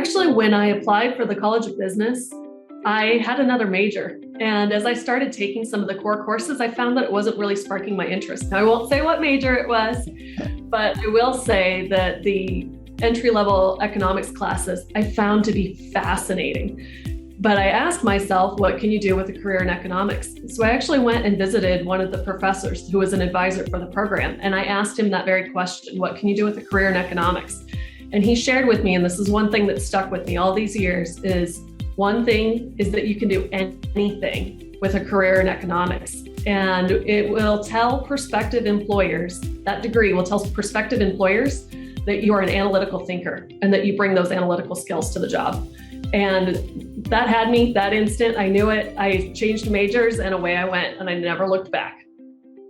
Actually, when I applied for the College of Business, I had another major. And as I started taking some of the core courses, I found that it wasn't really sparking my interest. Now, I won't say what major it was, but I will say that the entry-level economics classes I found to be fascinating. But I asked myself, what can you do with a career in economics? So I actually went and visited one of the professors who was an advisor for the program. And I asked him that very question, what can you do with a career in economics? And he shared with me, and this is one thing that stuck with me all these years, is one thing is that you can do anything with a career in economics. And it will tell prospective employers, that degree will tell prospective employers that you are an analytical thinker and that you bring those analytical skills to the job. And that had me that instant. I knew it. I changed majors and away I went, and I never looked back.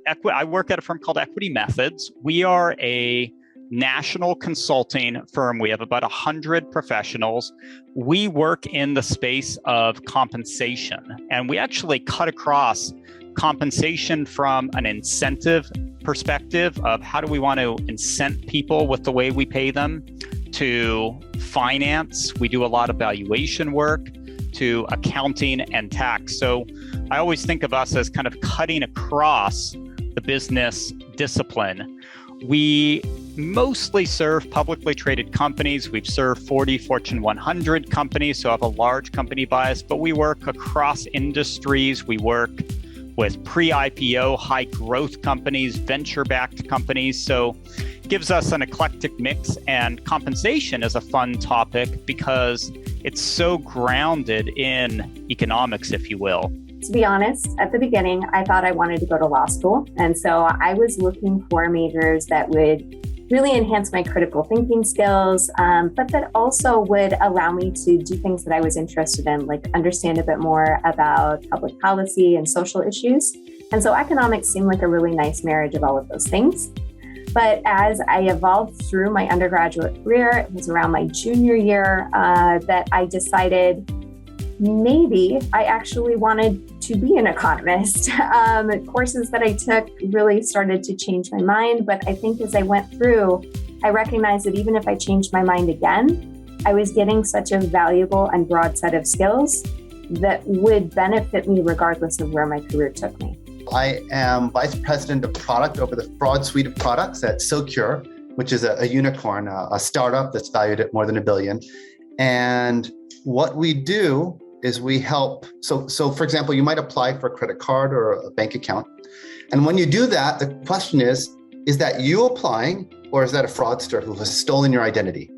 I work at a firm called Equity Methods. We are a national consulting firm. We have about 100 professionals. We work in the space of compensation, and we actually cut across compensation from an incentive perspective of how do we want to incent people with the way we pay them, to finance. We do a lot of valuation work, to accounting and tax. So I always think of us as kind of cutting across the business discipline. We mostly serve publicly traded companies. We've served 40 Fortune 100 companies, so have a large company bias, but we work across industries. We work with pre-IPO, high growth companies, venture-backed companies. So it gives us an eclectic mix, and compensation is a fun topic because it's so grounded in economics, if you will. To be honest, at the beginning, I thought I wanted to go to law school. And so I was looking for majors that would really enhance my critical thinking skills, but that also would allow me to do things that I was interested in, like understand a bit more about public policy and social issues. And so economics seemed like a really nice marriage of all of those things. But as I evolved through my undergraduate career, it was around my junior year that I decided maybe I actually wanted to be an economist. Courses that I took really started to change my mind. But I think as I went through, I recognized that even if I changed my mind again, I was getting such a valuable and broad set of skills that would benefit me regardless of where my career took me. I am Vice President of Product over the broad suite of products at Socure, which is a unicorn, a startup that's valued at more than $1 billion. And what we do is we help. So for example, you might apply for a credit card or a bank account. And when you do that, the question is that you applying, or is that a fraudster who has stolen your identity?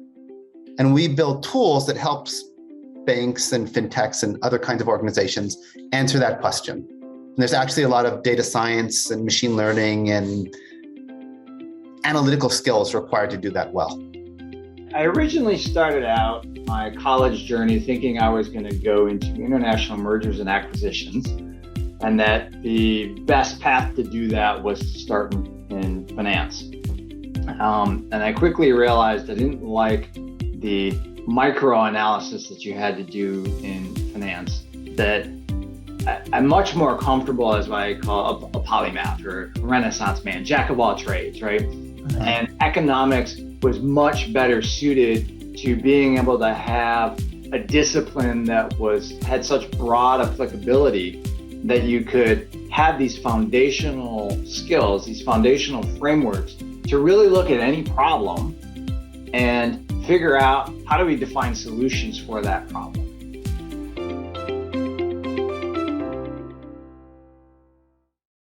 And we build tools that helps banks and fintechs and other kinds of organizations answer that question. And there's actually a lot of data science and machine learning and analytical skills required to do that well. I originally started out my college journey thinking I was going to go into international mergers and acquisitions, and that the best path to do that was to start in finance. And I quickly realized I didn't like the micro analysis that you had to do in finance, that I'm much more comfortable as what I call a polymath or a Renaissance man, jack of all trades, right? And economics was much better suited to being able to have a discipline that had such broad applicability that you could have these foundational skills, these foundational frameworks to really look at any problem and figure out how do we define solutions for that problem.